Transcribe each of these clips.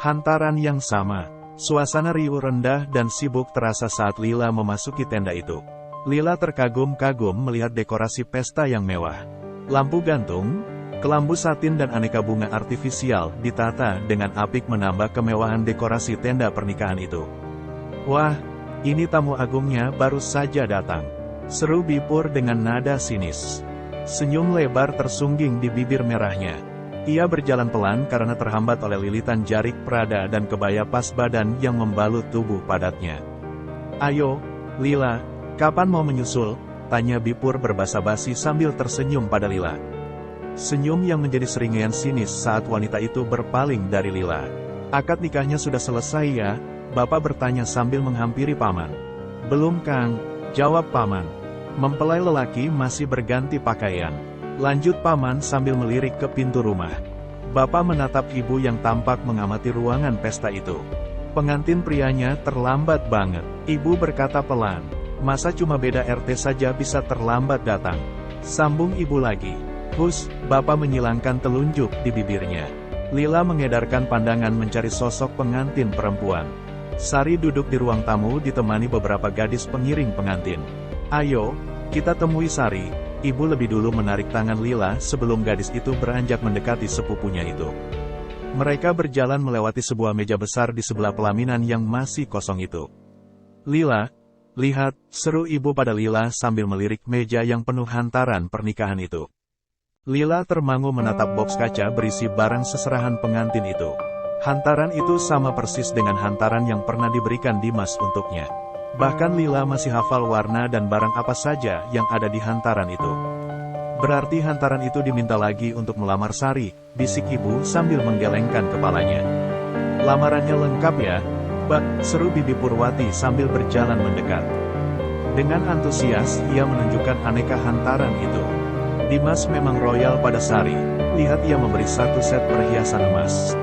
Hantaran yang sama. Suasana riuh rendah dan sibuk terasa saat Lila memasuki tenda itu. Lila terkagum-kagum melihat dekorasi pesta yang mewah. Lampu gantung, kelambu satin dan aneka bunga artifisial ditata dengan apik menambah kemewahan dekorasi tenda pernikahan itu. "Wah, ini tamu agungnya baru saja datang," seru Bipur dengan nada sinis. Senyum lebar tersungging di bibir merahnya. Ia berjalan pelan karena terhambat oleh lilitan jarik Prada dan kebaya pas badan yang membalut tubuh padatnya. "Ayo, Lila, kapan mau menyusul?" tanya Bipur berbasa-basi sambil tersenyum pada Lila. Senyum yang menjadi seringaian sinis saat wanita itu berpaling dari Lila. "Akad nikahnya sudah selesai ya?" Bapak bertanya sambil menghampiri paman. "Belum Kang," jawab paman. Mempelai lelaki masih berganti pakaian. Lanjut paman sambil melirik ke pintu rumah. Bapak menatap ibu yang tampak mengamati ruangan pesta itu. "Pengantin prianya terlambat banget," ibu berkata pelan. "Masa cuma beda RT saja bisa terlambat datang?" Sambung ibu lagi. "Hus," bapak menyilangkan telunjuk di bibirnya. Lila mengedarkan pandangan mencari sosok pengantin perempuan. Sari duduk di ruang tamu ditemani beberapa gadis pengiring pengantin. "Ayo, kita temui Sari." Ibu lebih dulu menarik tangan Lila sebelum gadis itu beranjak mendekati sepupunya itu. Mereka berjalan melewati sebuah meja besar di sebelah pelaminan yang masih kosong itu. "Lila, lihat," seru ibu pada Lila sambil melirik meja yang penuh hantaran pernikahan itu. Lila termangu menatap boks kaca berisi barang seserahan pengantin itu. Hantaran itu sama persis dengan hantaran yang pernah diberikan Dimas untuknya. Bahkan Lila masih hafal warna dan barang apa saja yang ada di hantaran itu. "Berarti hantaran itu diminta lagi untuk melamar Sari," bisik ibu sambil menggelengkan kepalanya. "Lamarannya lengkap ya, Mbak," seru Bibi Purwati sambil berjalan mendekat. Dengan antusias ia menunjukkan aneka hantaran itu. "Dimas memang royal pada Sari, lihat ia memberi satu set perhiasan emas,"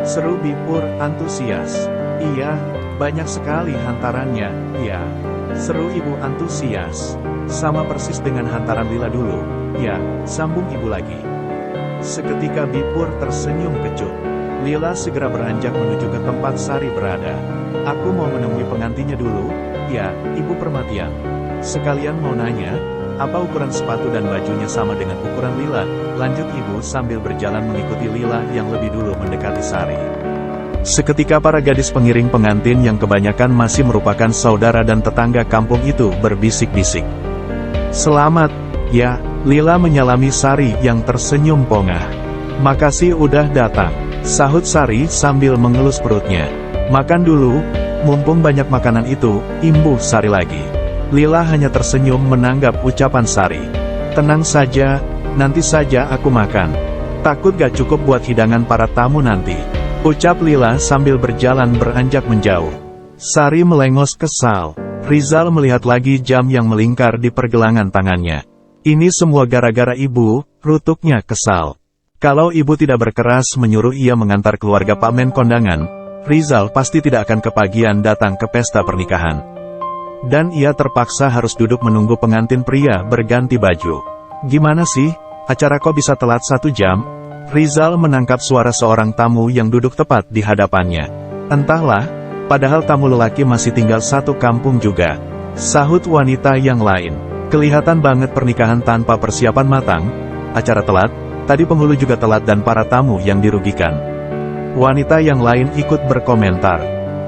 seru Bipur antusias. "Iya, banyak sekali hantarannya, ya," seru ibu antusias. "Sama persis dengan hantaran Lila dulu, ya," sambung ibu lagi. Seketika Bipur tersenyum kecut. Lila segera beranjak menuju ke tempat Sari berada. "Aku mau menemui pengantinnya dulu, ya, Ibu Permatian. Sekalian mau nanya, apa ukuran sepatu dan bajunya sama dengan ukuran Lila?" lanjut ibu sambil berjalan mengikuti Lila yang lebih dulu mendekati Sari. Seketika para gadis pengiring pengantin yang kebanyakan masih merupakan saudara dan tetangga kampung itu berbisik-bisik. "Selamat, ya," Lila menyalami Sari yang tersenyum pongah. "Makasih udah datang," sahut Sari sambil mengelus perutnya. "Makan dulu, mumpung banyak makanan itu," imbuh Sari lagi. Lila hanya tersenyum menanggap ucapan Sari. "Tenang saja, nanti saja aku makan. Takut gak cukup buat hidangan para tamu nanti," ucap Lila sambil berjalan beranjak menjauh. Sari melengos kesal. Rizal melihat lagi jam yang melingkar di pergelangan tangannya. "Ini semua gara-gara ibu," rutuknya kesal. Kalau ibu tidak berkeras menyuruh ia mengantar keluarga Pak Men kondangan, Rizal pasti tidak akan kepagian datang ke pesta pernikahan. Dan ia terpaksa harus duduk menunggu pengantin pria berganti baju. "Gimana sih, acara kok bisa telat 1 jam? Rizal menangkap suara seorang tamu yang duduk tepat di hadapannya. "Entahlah, padahal tamu lelaki masih tinggal satu kampung juga," sahut wanita yang lain. "Kelihatan banget pernikahan tanpa persiapan matang. Acara telat, tadi penghulu juga telat dan para tamu yang dirugikan." Wanita yang lain ikut berkomentar.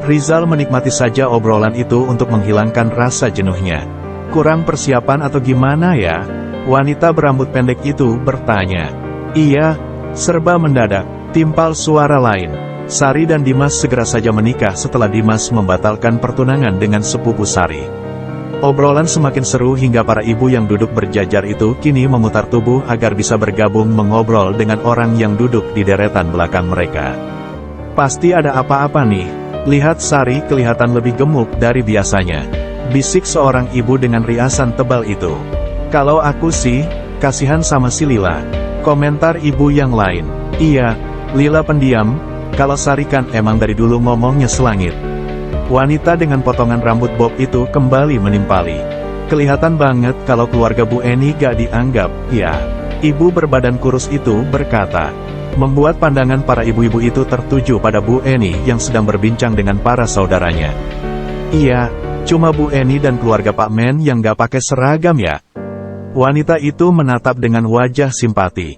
Rizal menikmati saja obrolan itu untuk menghilangkan rasa jenuhnya. "Kurang persiapan atau gimana ya?" wanita berambut pendek itu bertanya. "Iya, serba mendadak," timpal suara lain. Sari dan Dimas segera saja menikah setelah Dimas membatalkan pertunangan dengan sepupu Sari. Obrolan semakin seru hingga para ibu yang duduk berjajar itu kini memutar tubuh agar bisa bergabung mengobrol dengan orang yang duduk di deretan belakang mereka. "Pasti ada apa-apa nih. Lihat Sari kelihatan lebih gemuk dari biasanya," bisik seorang ibu dengan riasan tebal itu. "Kalau aku sih, kasihan sama si Lila," komentar ibu yang lain. "Iya, Lila pendiam, kalau Sari kan emang dari dulu ngomongnya selangit." Wanita dengan potongan rambut bob itu kembali menimpali. "Kelihatan banget kalau keluarga Bu Eni gak dianggap, ya," ibu berbadan kurus itu berkata. membuat pandangan para ibu-ibu itu tertuju pada Bu Eni yang sedang berbincang dengan para saudaranya. Iya, cuma Bu Eni dan keluarga Pak Men yang gak pakai seragam ya. Wanita itu menatap dengan wajah simpati.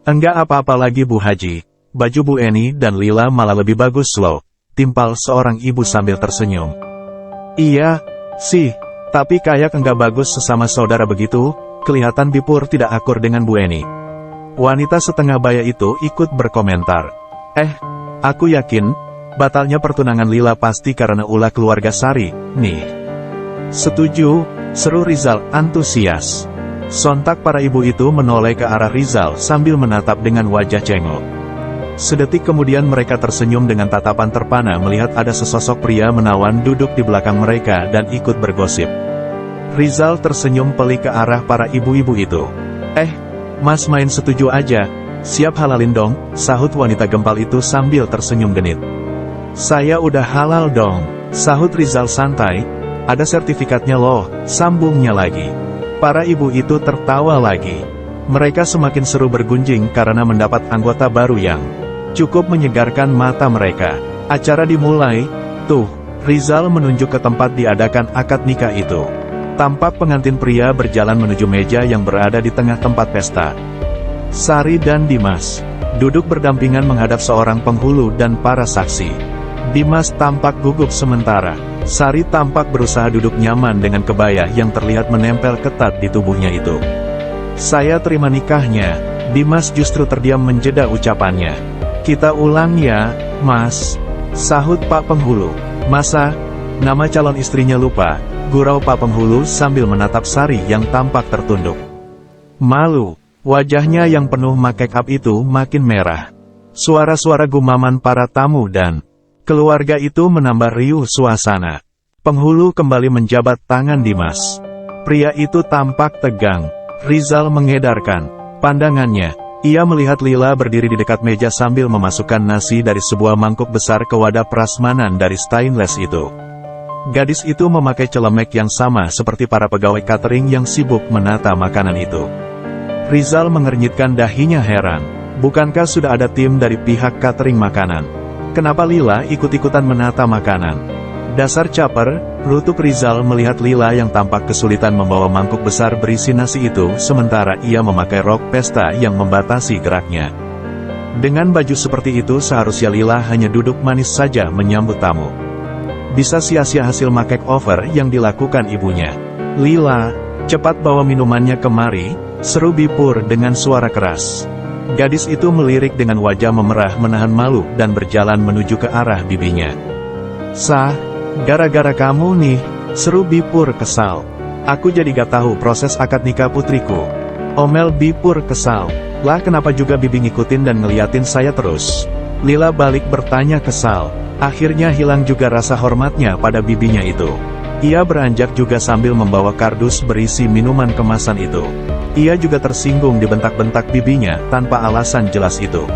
Enggak apa-apa lagi Bu Haji. Baju Bu Eni dan Lila malah lebih bagus loh, timpal seorang ibu sambil tersenyum. Iya, sih, tapi kayak enggak bagus sesama saudara begitu, kelihatan Bipur tidak akur dengan Bu Eni. Wanita setengah baya itu ikut berkomentar. Aku yakin, batalnya pertunangan Lila pasti karena ulah keluarga Sari, nih. Setuju, seru Rizal antusias. Sontak para ibu itu menoleh ke arah Rizal sambil menatap dengan wajah cengok. Sedetik kemudian mereka tersenyum dengan tatapan terpana melihat ada sesosok pria menawan duduk di belakang mereka dan ikut bergosip. Rizal tersenyum pelik ke arah para ibu-ibu itu. Mas main setuju aja, siap halalin dong, sahut wanita gempal itu sambil tersenyum genit. Saya udah halal dong, sahut Rizal santai, ada sertifikatnya loh, sambungnya lagi. Para ibu itu tertawa lagi. Mereka semakin seru bergunjing karena mendapat anggota baru yang cukup menyegarkan mata mereka. Acara dimulai, tuh, Rizal menunjuk ke tempat diadakan akad nikah itu. Tampak pengantin pria berjalan menuju meja yang berada di tengah tempat pesta. Sari dan Dimas duduk berdampingan menghadap seorang penghulu dan para saksi. Dimas tampak gugup sementara. Sari tampak berusaha duduk nyaman dengan kebaya yang terlihat menempel ketat di tubuhnya itu. Saya terima nikahnya. Dimas justru terdiam menjeda ucapannya. Kita ulang ya, Mas, sahut Pak Penghulu. Masa, nama calon istrinya lupa, gurau Pak Penghulu sambil menatap Sari yang tampak tertunduk. Malu, wajahnya yang penuh make up itu makin merah. Suara-suara gumaman para tamu dan keluarga itu menambah riuh suasana. Penghulu kembali menjabat tangan Dimas. Pria itu tampak tegang. Rizal mengedarkan pandangannya. Ia melihat Lila berdiri di dekat meja sambil memasukkan nasi dari sebuah mangkuk besar ke wadah prasmanan dari stainless itu. Gadis itu memakai celemek yang sama seperti para pegawai catering yang sibuk menata makanan itu. Rizal mengernyitkan dahinya heran. Bukankah sudah ada tim dari pihak catering makanan? Kenapa Lila ikut-ikutan menata makanan? Dasar caper, rutuk Rizal melihat Lila yang tampak kesulitan membawa mangkuk besar berisi nasi itu sementara ia memakai rok pesta yang membatasi geraknya. Dengan baju seperti itu seharusnya Lila hanya duduk manis saja menyambut tamu. Bisa sia-sia hasil makeover yang dilakukan ibunya. Lila, cepat bawa minumannya kemari, seru Bipur dengan suara keras. Gadis itu melirik dengan wajah memerah menahan malu dan berjalan menuju ke arah bibinya. Gara-gara kamu nih, seru Bipur kesal. Aku jadi gak tahu proses akad nikah putriku. Omel Bipur kesal. Lah kenapa juga bibi ngikutin dan ngeliatin saya terus? Lila balik bertanya kesal. Akhirnya hilang juga rasa hormatnya pada bibinya itu. Ia beranjak juga sambil membawa kardus berisi minuman kemasan itu. Ia juga tersinggung dibentak-bentak bibinya tanpa alasan jelas itu.